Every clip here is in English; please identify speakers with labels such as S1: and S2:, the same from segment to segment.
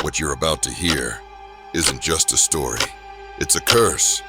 S1: What you're about to hear isn't just a story, it's a curse.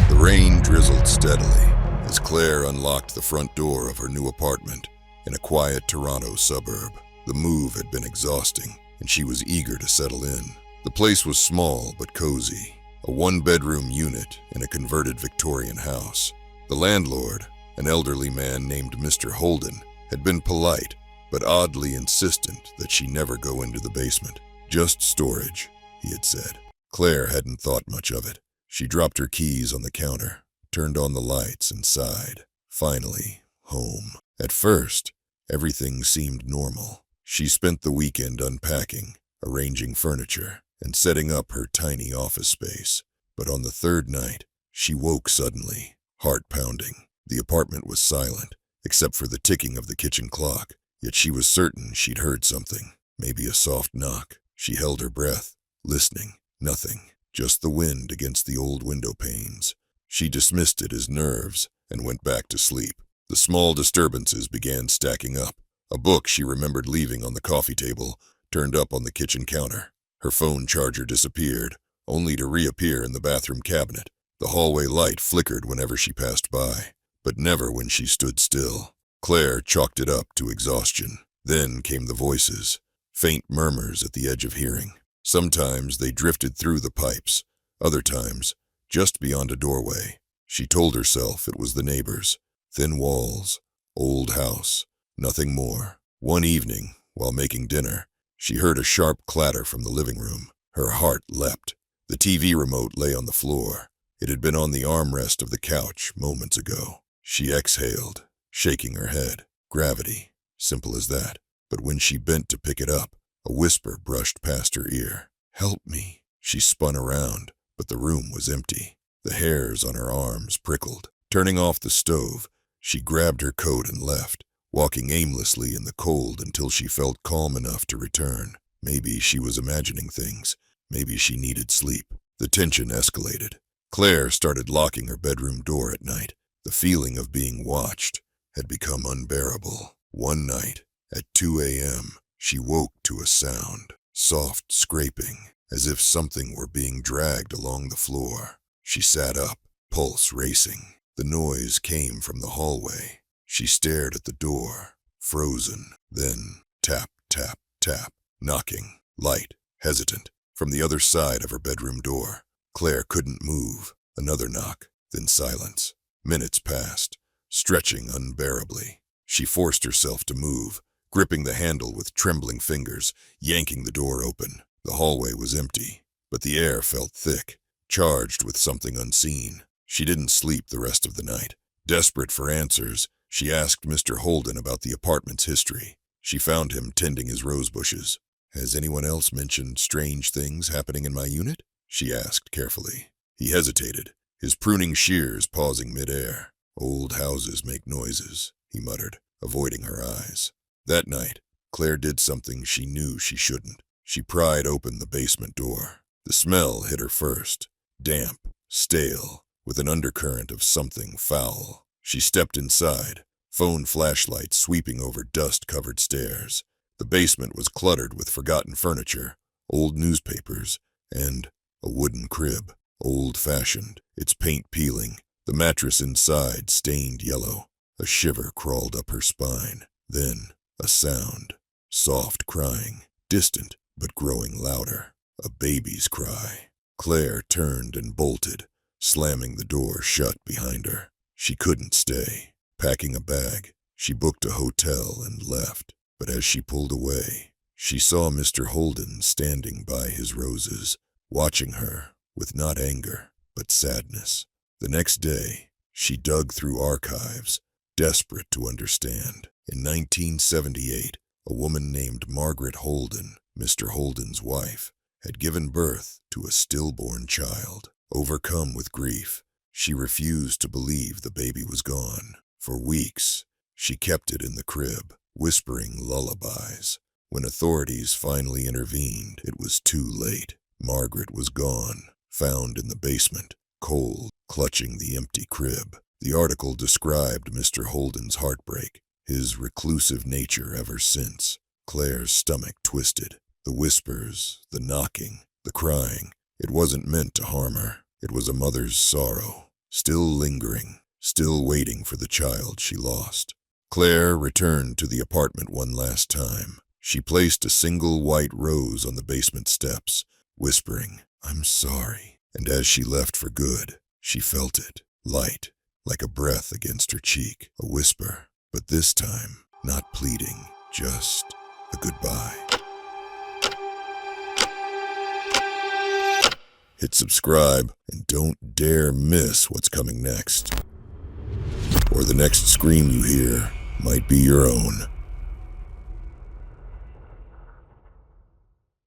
S1: The rain drizzled steadily as Claire unlocked the front door of her new apartment in a quiet Toronto suburb. The move had been exhausting, and she was eager to settle in. The place was small but cozy, a one-bedroom unit in a converted Victorian house. The landlord, an elderly man named Mr. Holden, had been polite but oddly insistent that she never go into the basement. Just storage, he had said. Claire hadn't thought much of it. She dropped her keys on the counter, turned on the lights, and sighed. Finally, home. At first, everything seemed normal. She spent the weekend unpacking, arranging furniture, and setting up her tiny office space. But on the third night, she woke suddenly, heart pounding. The apartment was silent, except for the ticking of the kitchen clock, yet she was certain she'd heard something, maybe a soft knock. She held her breath, listening. Nothing, just the wind against the old window panes. She dismissed it as nerves and went back to sleep. The small disturbances began stacking up. A book she remembered leaving on the coffee table turned up on the kitchen counter. Her phone charger disappeared, only to reappear in the bathroom cabinet. The hallway light flickered whenever she passed by, but never when she stood still. Claire chalked it up to exhaustion. Then came the voices, faint murmurs at the edge of hearing. Sometimes they drifted through the pipes, other times just beyond a doorway. She told herself it was the neighbors. Thin walls, old house, nothing more. One evening, while making dinner, she heard a sharp clatter from the living room. Her heart leapt. The TV remote lay on the floor. It had been on the armrest of the couch moments ago. She exhaled, shaking her head. Gravity, simple as that. But when she bent to pick it up, a whisper brushed past her ear. "Help me." She spun around, but the room was empty. The hairs on her arms prickled. Turning off the stove, she grabbed her coat and left, walking aimlessly in the cold until she felt calm enough to return. Maybe she was imagining things. Maybe she needed sleep. The tension escalated. Claire started locking her bedroom door at night. The feeling of being watched had become unbearable. One night, at 2 a.m., she woke to a sound, soft scraping, as if something were being dragged along the floor. She sat up, pulse racing. The noise came from the hallway. She stared at the door, frozen. Then tap, tap, tap, knocking, light, hesitant, from the other side of her bedroom door. Claire couldn't move. Another knock, then silence. Minutes passed, stretching unbearably. She forced herself to move, gripping the handle with trembling fingers, yanking the door open. The hallway was empty, but the air felt thick, charged with something unseen. She didn't sleep the rest of the night. Desperate for answers, she asked Mr. Holden about the apartment's history. She found him tending his rose bushes. "Has anyone else mentioned strange things happening in my unit?" she asked carefully. He hesitated, his pruning shears pausing midair. "Old houses make noises," he muttered, avoiding her eyes. That night, Claire did something she knew she shouldn't. She pried open the basement door. The smell hit her first, damp, stale, with an undercurrent of something foul. She stepped inside, phone flashlight sweeping over dust-covered stairs. The basement was cluttered with forgotten furniture, old newspapers, and a wooden crib, old-fashioned, its paint peeling, the mattress inside stained yellow. A shiver crawled up her spine. Then a sound, soft crying, distant but growing louder. A baby's cry. Claire turned and bolted, slamming the door shut behind her. She couldn't stay. Packing a bag, she booked a hotel and left. But as she pulled away, she saw Mr. Holden standing by his roses, watching her with not anger, but sadness. The next day, she dug through archives, desperate to understand. In 1978, a woman named Margaret Holden, Mr. Holden's wife, had given birth to a stillborn child. Overcome with grief, she refused to believe the baby was gone. For weeks, she kept it in the crib, whispering lullabies. When authorities finally intervened, it was too late. Margaret was gone, found in the basement, cold, clutching the empty crib. The article described Mr. Holden's heartbreak, his reclusive nature ever since. Claire's stomach twisted. The whispers, the knocking, the crying. It wasn't meant to harm her. It was a mother's sorrow, still lingering, still waiting for the child she lost. Claire returned to the apartment one last time. She placed a single white rose on the basement steps, whispering, "I'm sorry." And as she left for good, she felt it, light, like a breath against her cheek, a whisper, but this time, not pleading, just a goodbye. Hit subscribe and don't dare miss what's coming next. Or the next scream you hear might be your own.